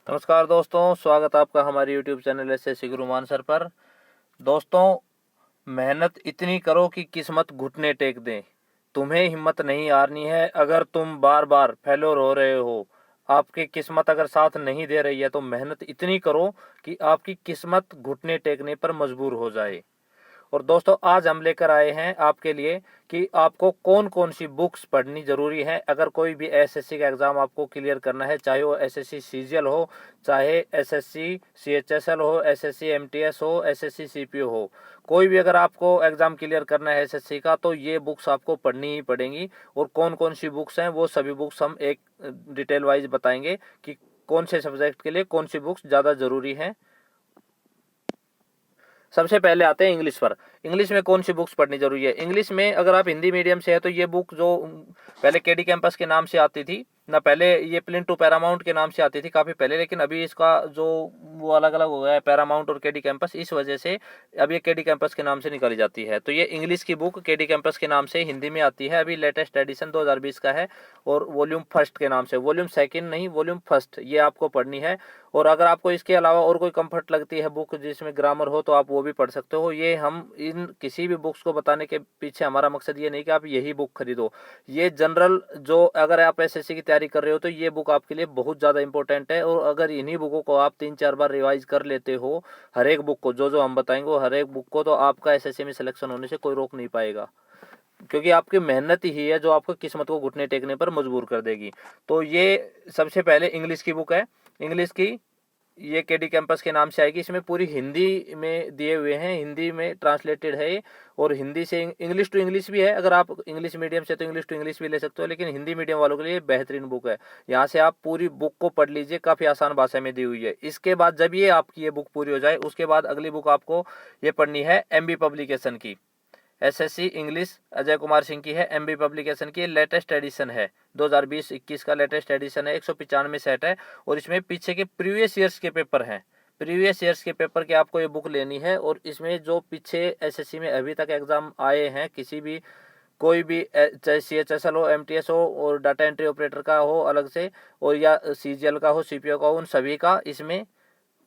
नमस्कार दोस्तों, स्वागत है आपका हमारे YouTube channel SSC Guru Mann sir पर। दोस्तों, मेहनत इतनी करो कि किस्मत घुटने टेक दे। तुम्हें हिम्मत नहीं हारनी है। अगर तुम बार बार फेल्योर हो रहे हो, आपकी किस्मत अगर साथ नहीं दे रही है, तो मेहनत इतनी करो कि आपकी किस्मत घुटने टेकने पर मजबूर हो जाए। और दोस्तों, आज हम लेकर आए हैं आपके लिए कि आपको कौन कौन सी बुक्स पढ़नी जरूरी है अगर कोई भी एसएससी का एग्जाम आपको क्लियर करना है, चाहे वो एसएससी सीजीएल हो, चाहे एसएससी सीएचएसएल हो, एसएससी एमटीएस हो, एसएससी सीपीओ हो। कोई भी अगर आपको एग्जाम क्लियर करना है एसएससी का, तो ये बुक्स आपको पढ़नी ही पड़ेंगी। और कौन कौन सी बुक्स हैं, वो सभी बुक्स हम एक डिटेल वाइज बताएंगे कि कौन से सब्जेक्ट के लिए कौन सी बुक्स ज़्यादा जरूरी हैं। सबसे पहले आते हैं इंग्लिश पर। इंग्लिश में कौन सी बुक्स पढ़नी जरूरी है? इंग्लिश में अगर आप हिंदी मीडियम से है तो ये बुक जो पहले केडी कैंपस के नाम से आती थी ना, पहले ये प्लिन टू पैरामाउंट के नाम से आती थी काफ़ी पहले, लेकिन अभी इसका जो वो अलग अलग हो गया है, पैरामाउंट और केडी कैंपस, इस वजह से अब ये केडी कैंपस के नाम से निकाली जाती है। तो ये इंग्लिश की बुक केडी कैंपस के नाम से हिंदी में आती है। अभी लेटेस्ट एडिशन 2020 का है और वॉल्यूम फर्स्ट के नाम से, वॉल्यूम सेकंड नहीं, वॉल्यूम फर्स्ट, ये आपको पढ़नी है। और अगर आपको इसके अलावा और कोई कंफर्ट लगती है बुक जिसमें ग्रामर हो, तो आप वो भी पढ़ सकते हो। ये हम इन किसी भी बुक्स को बताने के पीछे हमारा मकसद ये नहीं कि आप यही बुक खरीदो। ये जनरल जो अगर आप एसएससी की तैयारी कर रहे हो, तो ये बुक आपके लिए बहुत ज़्यादा इंपॉर्टेंट है। और अगर इन्हीं बुकों को आप 3-4 बार रिवाइज कर लेते हो, हर एक बुक को जो जो हम बताएंगे हर एक बुक को, तो आपका एसएससी में सिलेक्शन होने से कोई रोक नहीं पाएगा। क्योंकि आपकी मेहनत ही है जो आपको किस्मत को घुटने टेकने पर मजबूर कर देगी। तो ये सबसे पहले इंग्लिश की बुक है। इंग्लिश की ये केडी कैंपस के नाम से आएगी। इसमें पूरी हिंदी में दिए हुए हैं, हिंदी में ट्रांसलेटेड है ये। और हिंदी से इंग्लिश टू इंग्लिश भी है। अगर आप इंग्लिश मीडियम से तो इंग्लिश टू इंग्लिश भी ले सकते हो, लेकिन हिंदी मीडियम वालों के लिए बेहतरीन बुक है। यहाँ से आप पूरी बुक को पढ़ लीजिए, काफ़ी आसान भाषा में दी हुई है। इसके बाद जब ये आपकी ये बुक पूरी हो जाए, उसके बाद अगली बुक आपको ये पढ़नी है एमबी पब्लिकेशन की। एसएससी इंग्लिश अजय कुमार सिंह की है, एमबी पब्लिकेशन की लेटेस्ट एडिशन है, 2020-21 का लेटेस्ट एडिशन है। 195 सेट है और इसमें पीछे के प्रीवियस ईयर्स के पेपर हैं। प्रीवियस ईयर्स के पेपर की आपको ये बुक लेनी है। और इसमें जो पीछे एसएससी में अभी तक एग्जाम आए हैं, किसी भी कोई भी चाहे सीएचएसएल हो, एमटीएस हो, और डाटा एंट्री ऑपरेटर का हो अलग से, और या सीजीएल का हो, सीपीओ का हो, उन सभी का इसमें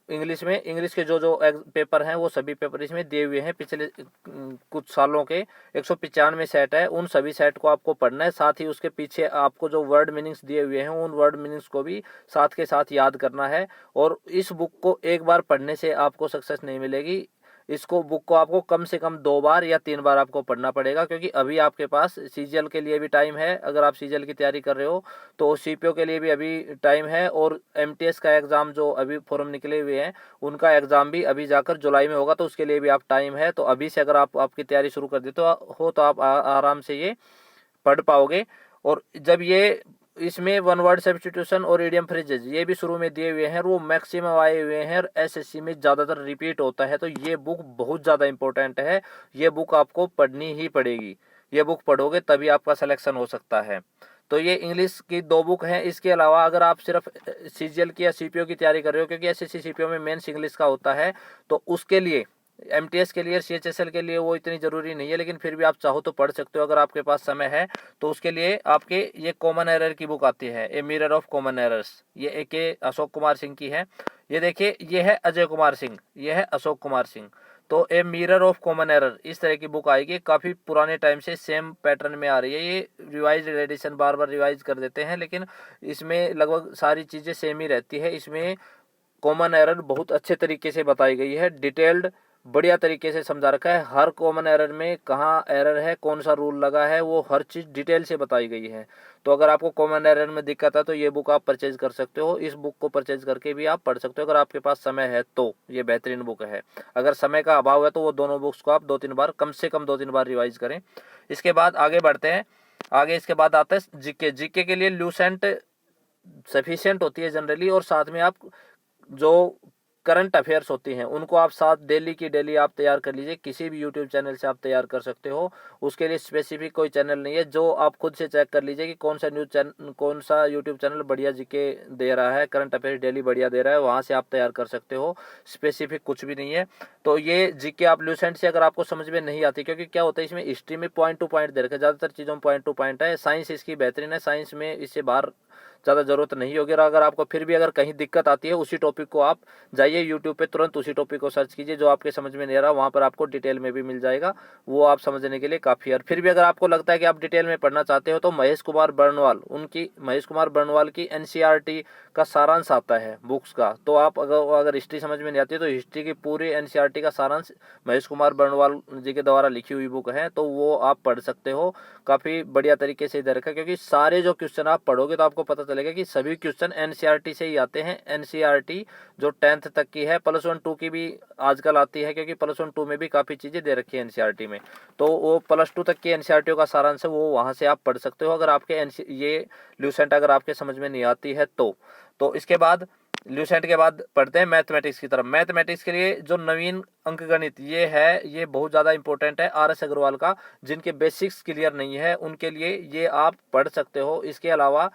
इंग्लिश के जो जो पेपर हैं वो सभी पेपर इसमें दिए हुए हैं। पिछले कुछ सालों के 195 सेट है, उन सभी सेट को आपको पढ़ना है। साथ ही उसके पीछे आपको जो वर्ड मीनिंग्स दिए हुए हैं, उन वर्ड मीनिंग्स को भी साथ के साथ याद करना है। और इस बुक को एक बार पढ़ने से आपको सक्सेस नहीं मिलेगी। इसको बुक को आपको कम से कम 2 बार या 3 बार आपको पढ़ना पड़ेगा, क्योंकि अभी आपके पास सीजीएल के लिए भी टाइम है। अगर आप सीजीएल की तैयारी कर रहे हो तो सीपीओ के लिए भी अभी टाइम है। और एमटीएस का एग्ज़ाम जो अभी फॉर्म निकले हुए हैं, उनका एग्ज़ाम भी अभी जाकर जुलाई में होगा, तो उसके लिए भी आप टाइम है। तो अभी से अगर आप आपकी तैयारी शुरू कर देते हो तो आप आराम से ये पढ़ पाओगे। और जब ये इसमें वन वर्ड सब्स्टिट्यूशन और इडियम फ्रेजेज ये भी शुरू में दिए हुए हैं, और वो मैक्सिमम आए हुए हैं, और एसएससी में ज़्यादातर रिपीट होता है। तो ये बुक बहुत ज़्यादा इंपॉर्टेंट है। ये बुक आपको पढ़नी ही पड़ेगी। ये बुक पढ़ोगे तभी आपका सिलेक्शन हो सकता है। तो ये इंग्लिश की 2 बुक हैं। इसके अलावा अगर आप सिर्फ सीजीएल की या सीपीओ की तैयारी कर रहे हो, क्योंकि एसएससी सीपीओ में मेंस इंग्लिश का होता है, तो उसके लिए एमटीएस के लिए, सीएचएसएल के लिए वो इतनी ज़रूरी नहीं है, लेकिन फिर भी आप चाहो तो पढ़ सकते हो अगर आपके पास समय है। तो उसके लिए आपके ये कॉमन एरर की बुक आती है, a mirror of common errors, ये एक अशोक कुमार सिंह की है। ये देखिए, ये है अजय कुमार सिंह, ये है अशोक कुमार सिंह। तो a mirror of common error इस तरह की बुक आएगी, काफ़ी पुराने टाइम से सेम पैटर्न में आ रही है। ये रिवाइज एडिशन बार बार रिवाइज कर देते हैं, लेकिन इसमें लगभग सारी चीज़ें सेम ही रहती है। इसमें कॉमन एरर बहुत अच्छे तरीके से बताई गई है, डिटेल्ड बढ़िया तरीके से समझा रखा है। हर कॉमन एरर में कहाँ एरर है, कौन सा रूल लगा है, वो हर चीज़ डिटेल से बताई गई है। तो अगर आपको कॉमन एरर में दिक्कत है तो ये बुक आप परचेज कर सकते हो। इस बुक को परचेज करके भी आप पढ़ सकते हो अगर आपके पास समय है तो। ये बेहतरीन बुक है। अगर समय का अभाव है तो वो दोनों बुक्स को आप 2-3 बार, कम से कम 2-3 बार रिवाइज करें। इसके बाद आगे बढ़ते हैं। आगे इसके बाद आता है जीके। जीके के लिए ल्यूसेंट सफिशिएंट होती है जनरली, और साथ में आप जो करंट अफेयर्स होती हैं उनको आप साथ डेली की डेली आप तैयार कर लीजिए। किसी भी यूट्यूब चैनल से आप तैयार कर सकते हो, उसके लिए स्पेसिफिक कोई चैनल नहीं है। जो आप खुद से चेक कर लीजिए कि कौन सा न्यूज चैनल, कौन सा यूट्यूब चैनल बढ़िया जीके दे रहा है, करंट अफेयर्स डेली बढ़िया दे रहा है, वहाँ से आप तैयार कर सकते हो। स्पेसिफिक कुछ भी नहीं है। तो ये जीके आप ल्यूसेंट से अगर आपको समझ में नहीं आती, क्योंकि क्या होता है इसमें हिस्ट्री में पॉइंट टू पॉइंट दे रखा है, ज़्यादातर चीज़ों में पॉइंट टू पॉइंट है। साइंस इसकी बेहतरीन है, साइंस में इससे बाहर ज़्यादा ज़रूरत नहीं होगी। और अगर आपको फिर भी अगर कहीं दिक्कत आती है, उसी टॉपिक को आप जाइए यूट्यूब पे, तुरंत उसी टॉपिक को सर्च कीजिए, जो आपके समझ में नहीं आ रहा वहाँ पर आपको डिटेल में भी मिल जाएगा, वो आप समझने के लिए काफ़ी है। और फिर भी अगर आपको लगता है कि आप डिटेल में पढ़ना चाहते हो तो महेश कुमार बर्नवाल की एनसीईआरटी का सारांश आता है बुक्स का। तो आप अगर हिस्ट्री समझ में नहीं आती है तो हिस्ट्री की पूरी एनसीईआरटी का सारांश महेश कुमार बर्नवाल जी के द्वारा लिखी हुई बुक है, तो वो आप पढ़ सकते हो। काफ़ी बढ़िया तरीके से दे रखा है, क्योंकि सारे जो क्वेश्चन आप पढ़ोगे तो आपको पता चलेगा कि सभी क्वेश्चन एनसीईआरटी से ही आते हैं। एनसीईआरटी जो 10th तक की है, +1 2 की भी आजकल आती है, क्योंकि +1 2 में भी काफ़ी चीज़ें दे रखी है एनसीईआरटी में। तो वो +2 तक की एनसीईआरटी का सारांश है, वो वहाँ से आप पढ़ सकते हो, अगर आपके ये ल्यूसेंट अगर आपके समझ में नहीं आती है तो इसके बाद ल्यूसेंट के बाद पढ़ते हैं मैथमेटिक्स की तरफ। मैथमेटिक्स के लिए जो नवीन अंकगणित ये है, ये बहुत ज़्यादा इंपॉर्टेंट है RS अग्रवाल का। जिनके बेसिक्स क्लियर नहीं है उनके लिए ये आप पढ़ सकते हो। इसके अलावा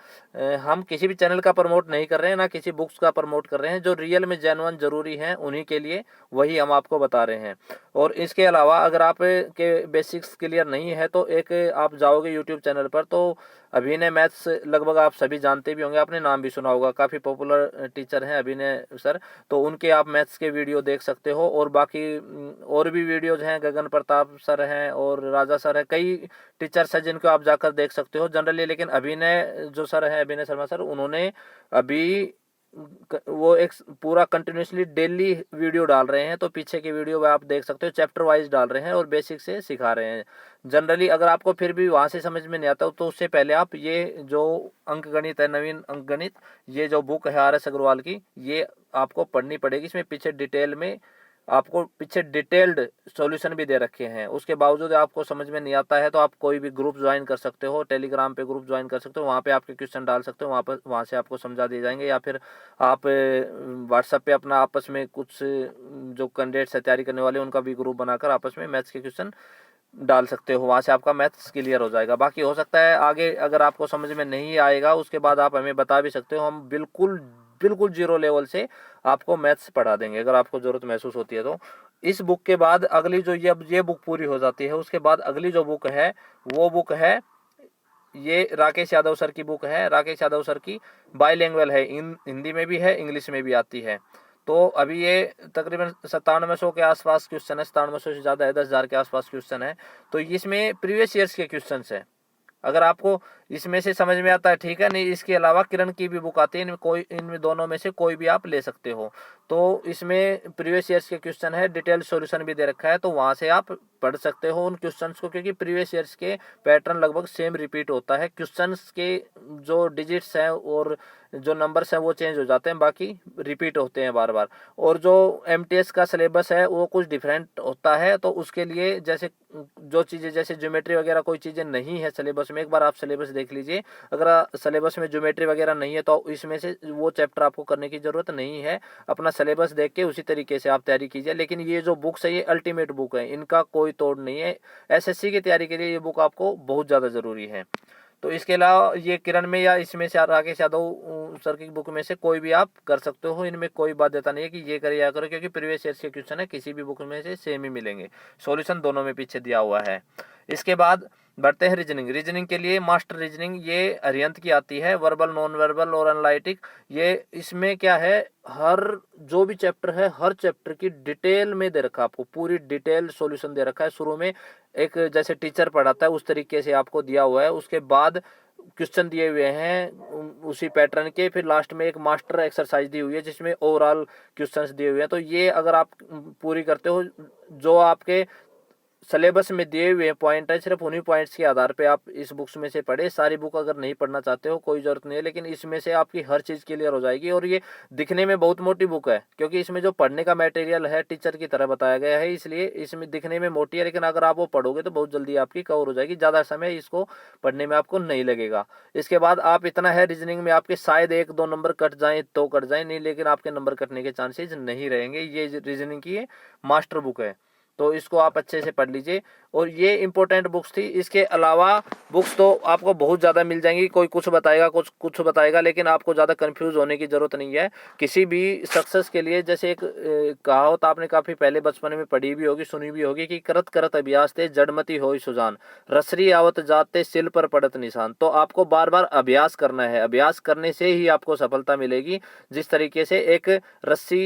हम किसी भी चैनल का प्रमोट नहीं कर रहे हैं, ना किसी बुक्स का प्रमोट कर रहे हैं। जो रियल में जेन्युइन जरूरी हैं उन्हीं के लिए वही हम आपको बता रहे हैं। और इसके अलावा अगर आप के बेसिक्स क्लियर नहीं है तो एक आप जाओगे यूट्यूब चैनल पर, तो अभिनय मैथ्स लगभग आप सभी जानते भी होंगे, आपने नाम भी सुना होगा, काफ़ी पॉपुलर टीचर हैं अभिनय सर। तो उनके आप मैथ्स के वीडियो देख सकते हो। और बाकी और भी वीडियोज हैं, गगन प्रताप सर हैं और राजा सर हैं, कई टीचर्स हैं जिनको आप जाकर देख सकते हो जनरली। लेकिन अभिनय जो सर हैं, अभिनय शर्मा सर, उन्होंने अभी वो एक पूरा कंटिन्यूसली डेली वीडियो डाल रहे हैं। तो पीछे की वीडियो में आप देख सकते हो, चैप्टर वाइज डाल रहे हैं और बेसिक से सिखा रहे हैं जनरली। अगर आपको फिर भी वहाँ से समझ में नहीं आता तो उससे पहले आप ये जो अंकगणित है, नवीन अंकगणित, ये जो बुक है RS अग्रवाल की, ये आपको पढ़नी पड़ेगी। इसमें पीछे डिटेल में आपको पीछे डिटेल्ड सॉल्यूशन भी दे रखे हैं। उसके बावजूद आपको समझ में नहीं आता है तो आप कोई भी ग्रुप ज्वाइन कर सकते हो, टेलीग्राम पे ग्रुप ज्वाइन कर सकते हो, वहाँ पे आपके क्वेश्चन डाल सकते हो, वहाँ से आपको समझा दिए जाएंगे। या फिर आप व्हाट्सएप पे अपना आपस में कुछ जो कैंडिडेट्स है तैयारी करने वाले, उनका भी ग्रुप बनाकर आपस में मैथ्स के क्वेश्चन डाल सकते हो, वहाँ से आपका मैथ्स क्लियर हो जाएगा। बाकी हो सकता है आगे अगर आपको समझ में नहीं आएगा उसके बाद आप हमें बता भी सकते हो, हम बिल्कुल जीरो लेवल से आपको मैथ्स पढ़ा देंगे अगर आपको ज़रूरत महसूस होती है तो। इस बुक के बाद अगली जो ये बुक पूरी हो जाती है, उसके बाद अगली जो बुक है वो बुक है, ये राकेश यादव सर की बुक है। राकेश यादव सर की बाईलिंगुअल है, हिंदी में भी है, इंग्लिश में भी आती है। तो अभी ये तकरीबन 9700 के आसपास क्वेश्चन है, 9700 से ज़्यादा है, 10,000 के आसपास क्वेश्चन है। तो इसमें प्रीवियस ईयर्स के क्वेश्चन है। अगर आपको इसमें से समझ में आता है ठीक है, नहीं इसके अलावा किरण की भी बुक आती है, इनमें दोनों में से कोई भी आप ले सकते हो। तो इसमें प्रीवियस ईयर्स के क्वेश्चन है, डिटेल सॉल्यूशन भी दे रखा है, तो वहाँ से आप पढ़ सकते हो उन क्वेश्चंस को, क्योंकि प्रीवियस ईयर्स के पैटर्न लगभग सेम रिपीट होता है। क्वेश्चंस के जो डिजिट्स हैं और जो नंबर्स हैं वो चेंज हो जाते हैं, बाकी रिपीट होते हैं बार बार। और जो MTS का सिलेबस है वो कुछ डिफरेंट होता है, तो उसके लिए जैसे जो चीज़ें जैसे ज्योमेट्री वगैरह कोई चीज़ें नहीं है सिलेबस में, एक बार आप सिलेबस देख लीजिए। अगर सिलेबस में ज्योमेट्री वगैरह नहीं है तो इसमें से वो चैप्टर आपको करने की ज़रूरत नहीं है, अपना सिलेबस देख के उसी तरीके से आप तैयारी कीजिए। लेकिन ये जो बुक्स है ये अल्टीमेट बुक है, इनका कोई तोड़ नहीं है। SSC की तैयारी के लिए ये बुक आपको बहुत ज़्यादा ज़रूरी है। तो इसके अलावा ये किरण में या इसमें से राकेश यादव सर की बुक में से कोई भी आप कर सकते हो, इनमें कोई बाध्यता नहीं है कि ये करे या करो, क्योंकि प्रीवियस ईयर के क्वेश्चन है, किसी भी बुक में से सेम ही मिलेंगे, सॉल्यूशन दोनों में पीछे दिया हुआ है। इसके बाद बढ़ते हैं रीजनिंग के लिए मास्टर रीजनिंग, ये अरिहंत की आती है, वर्बल, नॉन वर्बल और एनालिटिक। ये इसमें क्या है, हर जो भी चैप्टर है हर चैप्टर की डिटेल में दे रखा है, आपको पूरी डिटेल सॉल्यूशन दे रखा है। शुरू में एक जैसे टीचर पढ़ाता है उस तरीके से आपको दिया हुआ है, उसके बाद क्वेश्चन दिए हुए हैं उसी पैटर्न के, फिर लास्ट में एक मास्टर एक्सरसाइज दी हुई है जिसमें ओवरऑल क्वेश्चंस दिए हुए हैं। तो ये अगर आप पूरी करते हो, जो आपके सिलेबस में दिए हुए पॉइंट है, सिर्फ उन्हीं पॉइंट्स के आधार पे आप इस बुक्स में से पढ़े। सारी बुक अगर नहीं पढ़ना चाहते हो कोई ज़रूरत नहीं है, लेकिन इसमें से आपकी हर चीज़ क्लियर हो जाएगी। और ये दिखने में बहुत मोटी बुक है, क्योंकि इसमें जो पढ़ने का मटेरियल है टीचर की तरह बताया गया है, इसलिए इसमें दिखने में मोटी है, लेकिन अगर आप वो पढ़ोगे तो बहुत जल्दी आपकी कवर हो जाएगी, ज़्यादा समय इसको पढ़ने में आपको नहीं लगेगा। इसके बाद आप इतना है, रीजनिंग में आपके शायद 1-2 नंबर कट जाएँ तो कट जाएँ, नहीं लेकिन आपके नंबर कटने के चांसेज नहीं रहेंगे। ये रीजनिंग की मास्टर बुक है, तो इसको आप अच्छे से पढ़ लीजिए। और ये इंपॉर्टेंट बुक्स थी। इसके अलावा बुक्स तो आपको बहुत ज़्यादा मिल जाएंगी, कोई कुछ बताएगा कुछ बताएगा, लेकिन आपको ज़्यादा कंफ्यूज होने की ज़रूरत नहीं है। किसी भी सक्सेस के लिए जैसे एक कहावत आपने काफ़ी पहले बचपन में पढ़ी भी होगी, सुनी भी होगी कि करत करत अभ्यास ते जड़मति होई सुजान, रसरी आवत जाते सिल पर पड़त निशान। तो आपको बार बार अभ्यास करना है, अभ्यास करने से ही आपको सफलता मिलेगी। जिस तरीके से एक रस्सी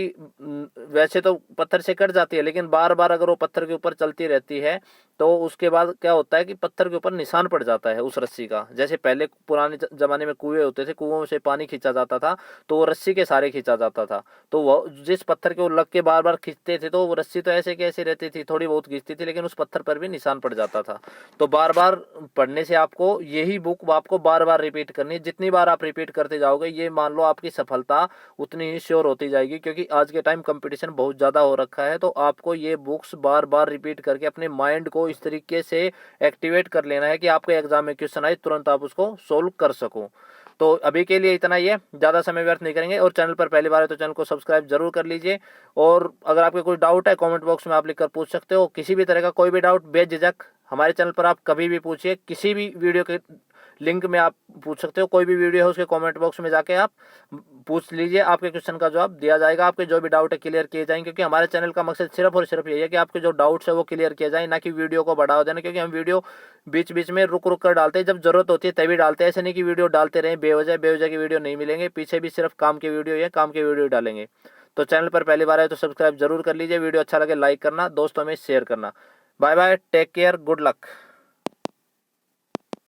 वैसे तो पत्थर से कट जाती है, लेकिन बार बार अगर वो पत्थर के ऊपर चलती रहती है तो उसके बाद क्या होता है कि पत्थर के ऊपर निशान पड़ जाता है उस रस्सी का। जैसे पहले पुराने जमाने में कुएं होते थे, कुओं से पानी खींचा जाता था तो वो रस्सी के सहारे खींचा जाता था। तो वो जिस पत्थर के वो लग के बार बार खींचते थे तो वो रस्सी तो ऐसे कैसे रहती थी, थोड़ी बहुत खींचती थी, लेकिन उस पत्थर पर भी निशान पड़ जाता था। तो बार बार पढ़ने से आपको यही बुक आपको बार बार रिपीट करनी है। जितनी बार आप रिपीट करते जाओगे ये मान लो आपकी सफलता उतनी ही श्योर होती जाएगी, क्योंकि आज के टाइम कंपटीशन बहुत ज़्यादा हो रखा है। तो आपको ये बुक्स बार बार रिपीट करके अपने माइंड को इस तरीके से एक्टिवेट कर लेना है कि आपके एग्जाम में क्वेश्चन आए तुरंत आप उसको सोल्व कर सको। तो अभी के लिए इतना ही है, ज़्यादा समय व्यर्थ नहीं करेंगे। और चैनल पर पहली बार है तो चैनल को सब्सक्राइब जरूर कर लीजिए। और अगर आपके कोई डाउट है कमेंट बॉक्स में आप लिखकर पूछ सकते हो। किसी भी तरह का कोई भी डाउट बेझिझक हमारे चैनल पर आप कभी भी पूछिए, किसी भी वीडियो के लिंक में आप पूछ सकते हो। कोई भी वीडियो है उसके कमेंट बॉक्स में जाके आप पूछ लीजिए, आपके क्वेश्चन का जवाब दिया जाएगा। आपके जो भी डाउट है क्लियर किए जाएंगे, क्योंकि हमारे चैनल का मकसद सिर्फ और सिर्फ यही है कि आपके जो डाउट्स है वो क्लियर किए जाए, ना कि वीडियो को बढ़ावा देना। क्योंकि हम वीडियो बीच बीच में रुक रुक कर डालते हैं, जब जरूरत होती है तभी डालते हैं। ऐसे नहीं कि वीडियो डालते रहें बेवजह की वीडियो नहीं मिलेंगे। पीछे भी सिर्फ काम के वीडियो है, काम के वीडियो डालेंगे। तो चैनल पर पहली बार आए तो सब्सक्राइब जरूर कर लीजिए। वीडियो अच्छा लगे लाइक करना, दोस्तों में शेयर करना। Bye bye, take care, good luck.